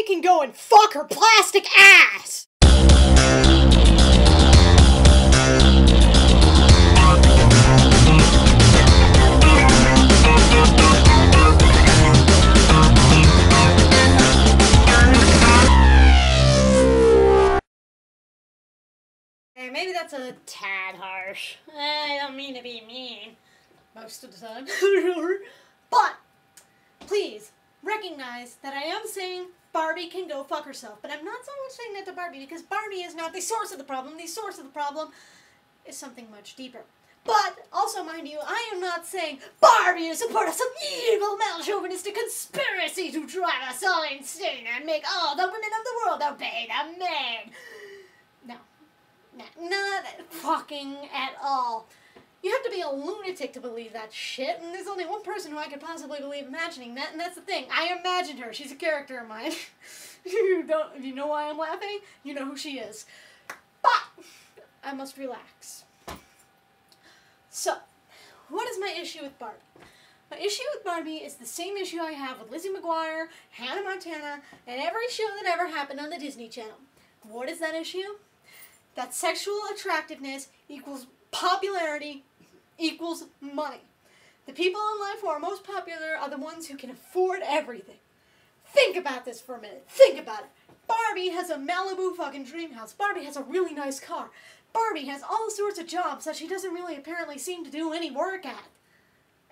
can go and fuck her plastic ass! Maybe that's a tad harsh. I don't mean to be mean most of the time. But please recognize that I am saying Barbie can go fuck herself. But I'm not so much saying that to Barbie because Barbie is not the source of the problem. The source of the problem is something much deeper. But also, mind you, I am not saying Barbie is a part of some evil, male-chauvinistic conspiracy to drive us all insane and make all the women of the world obey the men. No. Not fucking at all. You have to be a lunatic to believe that shit, and there's only one person who I could possibly believe imagining that, and that's the thing. I imagined her. She's a character of mine. If you know why I'm laughing, you know who she is. But I must relax. So, what is my issue with Barbie? My issue with Barbie is the same issue I have with Lizzie McGuire, Hannah Montana, and every show that ever happened on the Disney Channel. What is that issue? That sexual attractiveness equals popularity equals money. The people in life who are most popular are the ones who can afford everything. Think about this for a minute. Think about it. Barbie has a Malibu fucking dream house. Barbie has a really nice car. Barbie has all sorts of jobs that she doesn't really apparently seem to do any work at.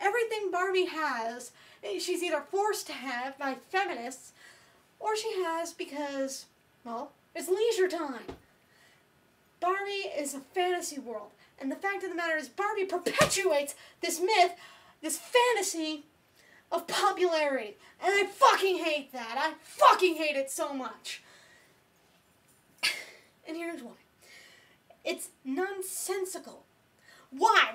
Everything Barbie has, she's either forced to have by feminists, or she has because, well, it's leisure time. Barbie is a fantasy world, and the fact of the matter is Barbie perpetuates this myth, this fantasy of popularity, and I fucking hate that. I fucking hate it so much. And here's why. It's nonsensical. Why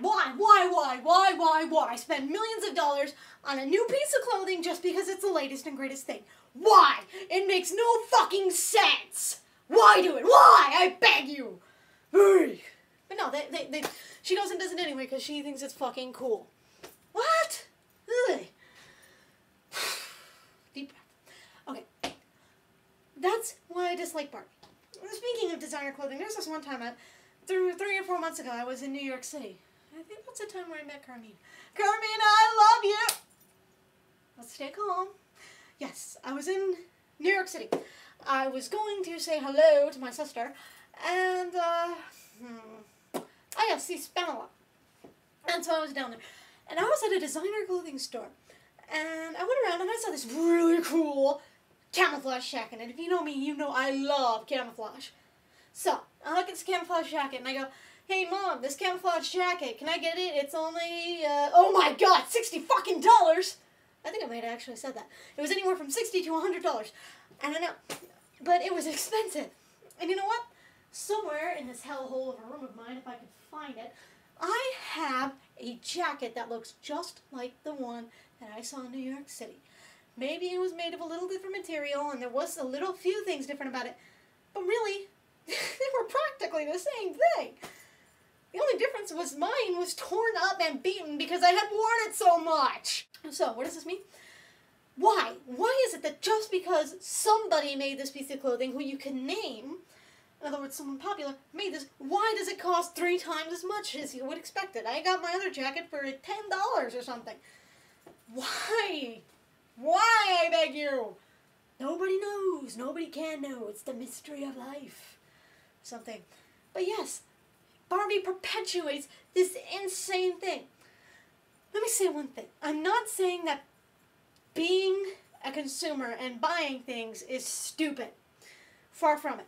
spend millions of dollars on a new piece of clothing just because it's the latest and greatest thing? Why? It makes no fucking sense. Why do it? Why? I beg you. But no, she goes and does it anyway because she thinks it's fucking cool. What? Ugh. Deep breath. Okay. That's why I dislike Barbie. Speaking of designer clothing, there's this one time, 3 or 4 months ago, I was in New York City. I think that's the time where I met Carmine. Carmine, I love you! Let's stay calm. Yes, I was in New York City. I was going to say hello to my sister, and, I got to see spent a lot. And so I was down there. And I was at a designer clothing store. And I went around and I saw this really cool camouflage jacket. And if you know me, you know I love camouflage. So, I look at this camouflage jacket and I go, hey Mom, this camouflage jacket, can I get it? It's only, oh my God, $60 fucking dollars! I think I might have actually said that. It was anywhere from $60 to $100. I don't know. But it was expensive. And you know what? Somewhere in this hellhole of a room of mine, if I could find it, I have a jacket that looks just like the one that I saw in New York City. Maybe it was made of a little different material and there was a few things different about it. But really, they were practically the same thing. The only difference was mine was torn up and beaten because I had worn it so much. So, what does this mean? Why? Why is it that just because somebody made this piece of clothing who you can name, in other words, someone popular, made this, why does it cost 3 times as much as you would expect it? I got my other jacket for $10 or something. Why? Why, I beg you? Nobody knows. Nobody can know. It's the mystery of life. Something. But yes, Barbie perpetuates this insane thing. Let me say one thing. I'm not saying that being a consumer and buying things is stupid. Far from it.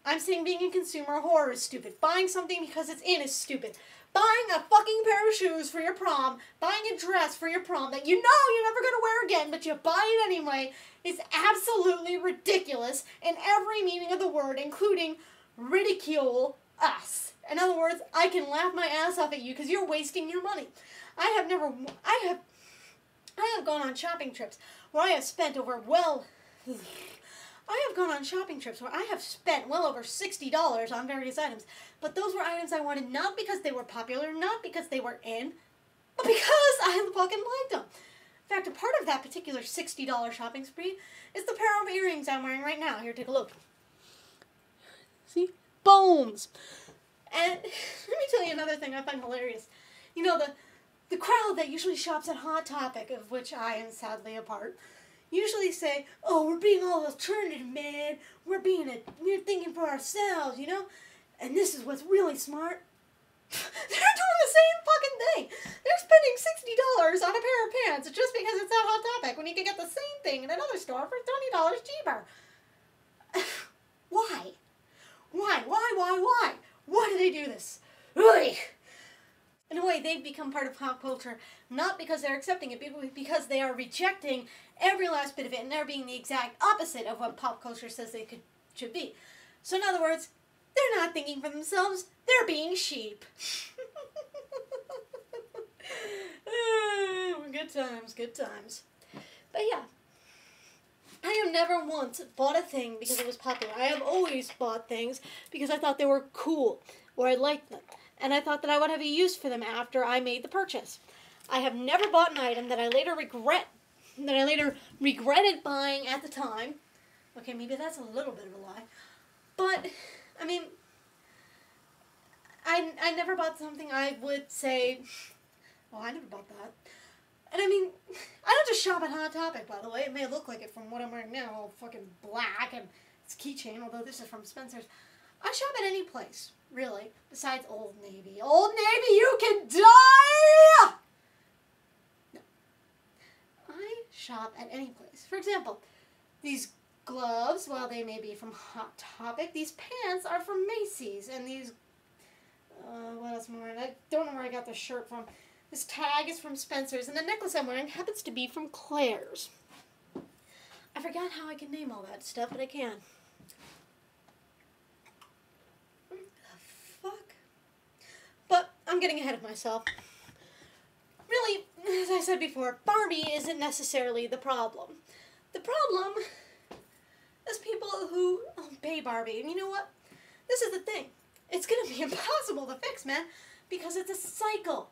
I'm saying being a consumer whore is stupid. Buying something because it's in is stupid. Buying a fucking pair of shoes for your prom, buying a dress for your prom that you know you're never going to wear again, but you buy it anyway, is absolutely ridiculous in every meaning of the word, including ridicule us. In other words, I can laugh my ass off at you because you're wasting your money. I have gone on shopping trips where I have spent over, I have gone on shopping trips where I have spent well over $60 on various items. But those were items I wanted not because they were popular, not because they were in, but because I fucking liked them. In fact, a part of that particular $60 shopping spree is the pair of earrings I'm wearing right now. Here, take a look. See? Bones! And let me tell you another thing I find hilarious. You know, the crowd that usually shops at Hot Topic, of which I am sadly a part, usually say, oh, we're being all alternative, man. We're thinking for ourselves, you know? And this is what's really smart. They're doing the same fucking thing. They're spending $60 on a pair of pants just because it's at Hot Topic when you can get the same thing in another store for $20 cheaper. Why? Why? Why do they do this? Ugh. In a way, they've become part of pop culture, not because they're accepting it, but because they are rejecting every last bit of it, and they're being the exact opposite of what pop culture says they should be. So in other words, they're not thinking for themselves, they're being sheep. Good times. But yeah, I have never once bought a thing because it was popular. I have always bought things because I thought they were cool, or I liked them, and I thought that I would have a use for them after I made the purchase. I have never bought an item that I later regretted buying at the time. Okay, maybe that's a little bit of a lie. But, I mean, I never bought something I would say, oh, I never bought that. And I mean, I don't just shop at Hot Topic, by the way. It may look like it from what I'm wearing now, all fucking black, and it's a keychain, although this is from Spencer's. I shop at any place, really, besides Old Navy. Old Navy, you can die! No. I shop at any place. For example, these gloves, while they may be from Hot Topic, these pants are from Macy's, and these, what else am I wearing? I don't know where I got this shirt from. This tag is from Spencer's, and the necklace I'm wearing happens to be from Claire's. I forgot how I can name all that stuff, but I can. The fuck? But I'm getting ahead of myself. Really, as I said before, Barbie isn't necessarily the problem. The problem is people who obey Barbie. And you know what? This is the thing. It's going to be impossible to fix, man, because it's a cycle.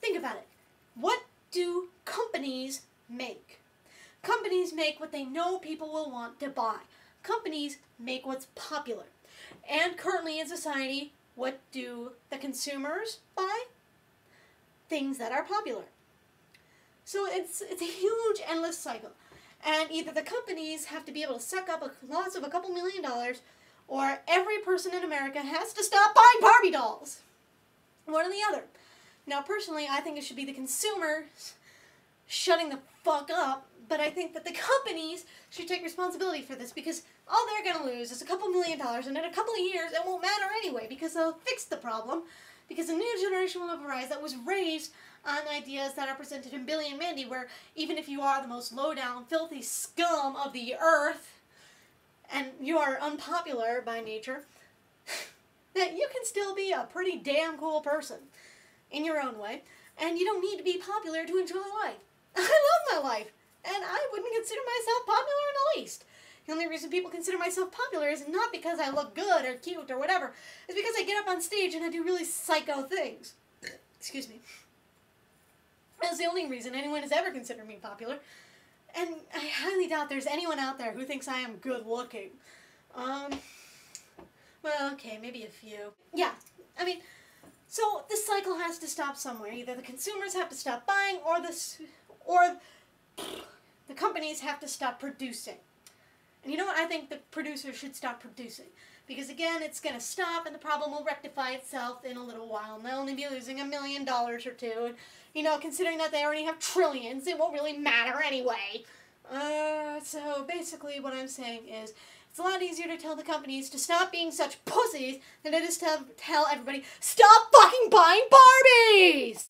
Think about it. What do companies make? Companies make what they know people will want to buy. Companies make what's popular. And currently in society, what do the consumers buy? Things that are popular. So it's a huge, endless cycle. And either the companies have to be able to suck up lots of a couple $1 million, or every person in America has to stop buying Barbie dolls. One or the other. Now, personally, I think it should be the consumers shutting the fuck up, but I think that the companies should take responsibility for this, because all they're going to lose is a couple $1 million, and in a couple of years, it won't matter anyway, because they'll fix the problem, because a new generation will have arise that was raised on ideas that are presented in Billy and Mandy, where even if you are the most low-down, filthy scum of the earth, and you are unpopular by nature, that you can still be a pretty damn cool person in your own way, and you don't need to be popular to enjoy life. I love my life, and I wouldn't consider myself popular in the least. The only reason people consider myself popular is not because I look good or cute or whatever. It's because I get up on stage and I do really psycho things. Excuse me. That's the only reason anyone has ever considered me popular. And I highly doubt there's anyone out there who thinks I am good looking. Well, okay, maybe a few. Yeah, I mean, so this cycle has to stop somewhere. Either the consumers have to stop buying, or the companies have to stop producing. And you know what? I think the producers should stop producing. Because again, it's going to stop and the problem will rectify itself in a little while. And they'll only be losing $1 million or two. And, you know, considering that they already have trillions, it won't really matter anyway. So basically what I'm saying is, it's a lot easier to tell the companies to stop being such pussies than it is to tell everybody, stop fucking buying Barbies!